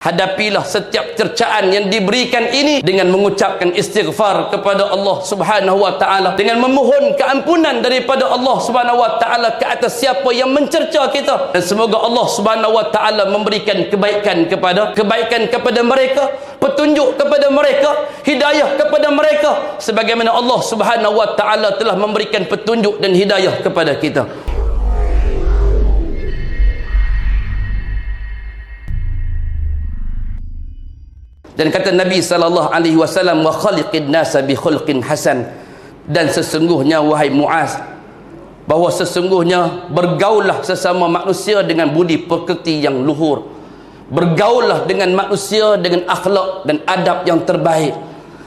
Hadapilah setiap cercaan yang diberikan ini dengan mengucapkan istighfar kepada Allah Subhanahu wa taala, dengan memohon keampunan daripada Allah Subhanahu wa taala ke atas siapa yang mencerca kita, dan semoga Allah Subhanahu wa taala memberikan kebaikan kepada mereka, petunjuk kepada mereka, hidayah kepada mereka sebagaimana Allah Subhanahu wa taala telah memberikan petunjuk dan hidayah kepada kita. Dan kata Nabi sallallahu alaihi wasallam, wa khaliqin nasa bi khulqin hasan, dan sesungguhnya wahai Muaz, bahawa sesungguhnya bergaullah sesama manusia dengan budi pekerti yang luhur, bergaullah dengan manusia dengan akhlak dan adab yang terbaik,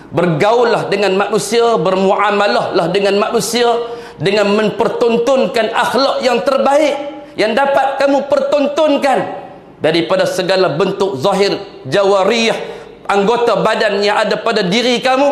bergaullah dengan manusia, bermuamalahlah dengan manusia dengan mempertontonkan akhlak yang terbaik yang dapat kamu pertontonkan daripada segala bentuk zahir jawariyah, anggota badan yang ada pada diri kamu,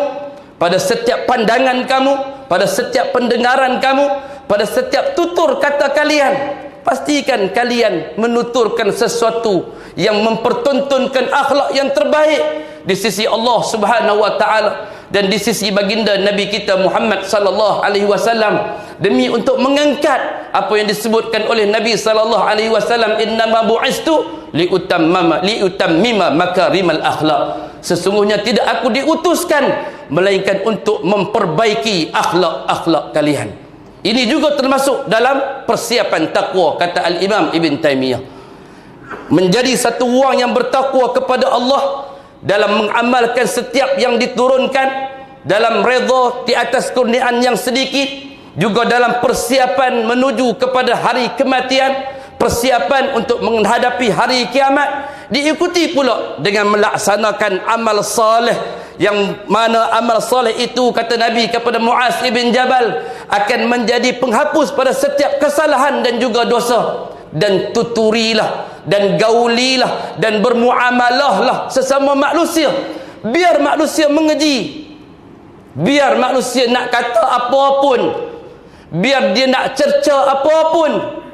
pada setiap pandangan kamu, pada setiap pendengaran kamu, pada setiap tutur kata kalian. Pastikan kalian menuturkan sesuatu yang mempertontonkan akhlak yang terbaik di sisi Allah Subhanahu wa taala dan di sisi baginda Nabi kita Muhammad sallallahu alaihi wasallam, demi untuk mengangkat apa yang disebutkan oleh Nabi sallallahu alaihi wasallam, innama bu'istu liutammima makarimal akhlak. Sesungguhnya tidak aku diutuskan melainkan untuk memperbaiki akhlak-akhlak kalian. Ini juga termasuk dalam persiapan takwa, kata Al-Imam Ibn Taymiyah. Menjadi satu orang yang bertakwa kepada Allah dalam mengamalkan setiap yang diturunkan, dalam redha di atas kurniaan yang sedikit, juga dalam persiapan menuju kepada hari kematian, persiapan untuk menghadapi hari kiamat, diikuti pula dengan melaksanakan amal saleh, yang mana amal saleh itu, kata Nabi kepada Muaz ibn Jabal, akan menjadi penghapus pada setiap kesalahan dan juga dosa. Dan tuturilah dan gaulilah dan bermuamalahlah sesama manusia, biar manusia mengeji, biar manusia nak kata apapun, biar dia nak cerca apapun,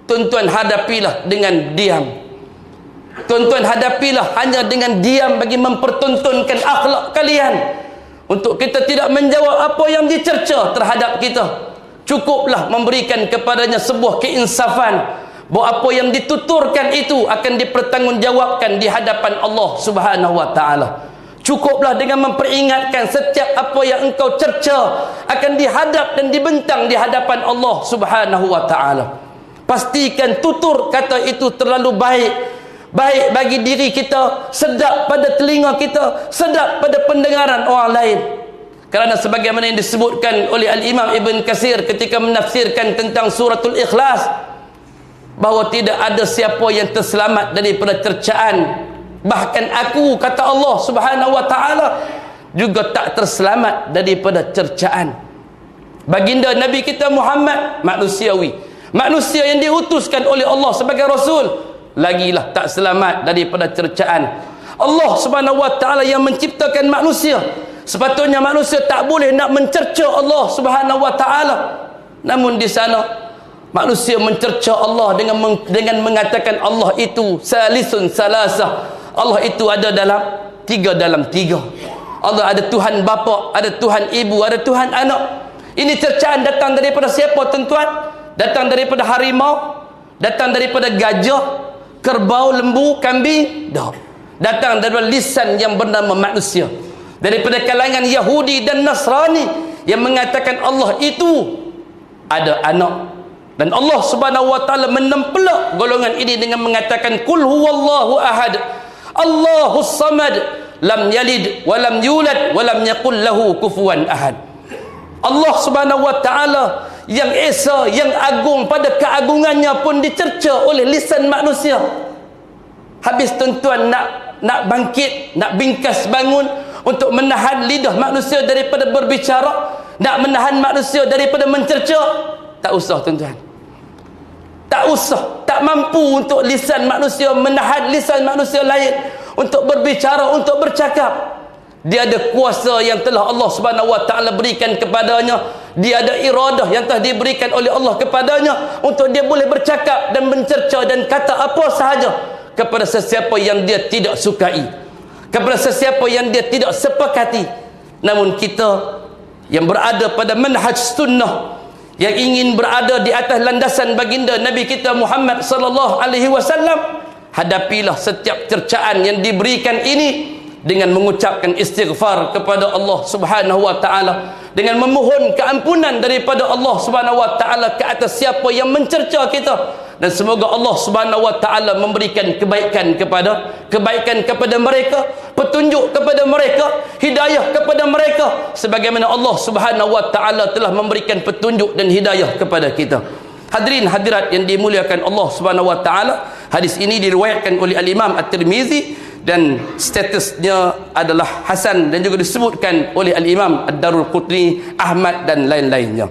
tuan-tuan hadapilah dengan diam. Tuan-tuan hadapilah hanya dengan diam bagi mempertontonkan akhlak kalian, untuk kita tidak menjawab apa yang dicerca terhadap kita. Cukuplah memberikan kepadanya sebuah keinsafan, bahawa apa yang dituturkan itu akan dipertanggungjawabkan di hadapan Allah Subhanahu wa taala. Cukuplah dengan memperingatkan setiap apa yang engkau cerca akan dihadap dan dibentang di hadapan Allah Subhanahu wa taala. Pastikan tutur kata itu terlalu baik bagi diri kita, sedap pada telinga kita, sedap pada pendengaran orang lain. Kerana sebagaimana yang disebutkan oleh Al-Imam Ibn Katsir ketika menafsirkan tentang suratul Ikhlas, bahawa tidak ada siapa yang terselamat daripada cercaan, bahkan aku, kata Allah Subhanahu wa taala, juga tak terselamat daripada cercaan. Baginda Nabi kita Muhammad manusiawi, manusia yang diutuskan oleh Allah sebagai rasul, lagilah tak selamat daripada cercaan. Allah Subhanahu wa taala yang menciptakan manusia, sepatutnya manusia tak boleh nak mencerca Allah Subhanahu wa taala. Namun di sana manusia mencerca Allah dengan mengatakan Allah itu salisun salasah, Allah itu ada dalam tiga. Allah ada Tuhan bapa, ada Tuhan ibu, ada Tuhan anak. Ini cercaan datang daripada siapa, tuan-tuan? Datang daripada harimau, datang daripada gajah, kerbau, lembu, kambing? Datang daripada lisan yang bernama manusia, daripada kalangan Yahudi dan Nasrani yang mengatakan Allah itu ada anak. Dan Allah Subhanahu wa taala menempelak golongan ini dengan mengatakan qul huwallahu ahad, Allahus samad, lam yalid wa lam yulad wa lam yakul lahu kufuwan ahad. Allah Subhanahu wa taala yang esa, yang agung pada keagungannya pun dicerca oleh lisan manusia. Habis tuan-tuan nak bangkit, nak bingkas bangun untuk menahan lidah manusia daripada berbicara, nak menahan manusia daripada mencerca, tak usah tuan-tuan. Tak usah, tak mampu untuk lisan manusia menahan lisan manusia lain untuk berbicara, untuk bercakap. Dia ada kuasa yang telah Allah Subhanahu wa taala berikan kepadanya. Dia ada iradah yang telah diberikan oleh Allah kepadanya untuk dia boleh bercakap dan mencerca dan kata apa sahaja. kepada sesiapa yang dia tidak sukai, kepada sesiapa yang dia tidak sepakati. Namun kita yang berada pada manhaj sunnah, yang ingin berada di atas landasan baginda Nabi kita Muhammad sallallahu alaihi wasallam, hadapilah setiap cercaan yang diberikan ini dengan mengucapkan istighfar kepada Allah Subhanahu wa taala, dengan memohon keampunan daripada Allah Subhanahu wa taala ke atas siapa yang mencerca kita, dan semoga Allah Subhanahu wa taala memberikan kebaikan kepada mereka, petunjuk kepada mereka, hidayah kepada mereka, sebagaimana Allah Subhanahu wa taala telah memberikan petunjuk dan hidayah kepada kita. Hadirin hadirat yang dimuliakan Allah Subhanahu wa taala, hadis ini diriwayatkan oleh Al-Imam At-Tirmizi dan statusnya adalah hasan, dan juga disebutkan oleh Al-Imam Ad-Darul Qutni, Ahmad dan lain-lainnya.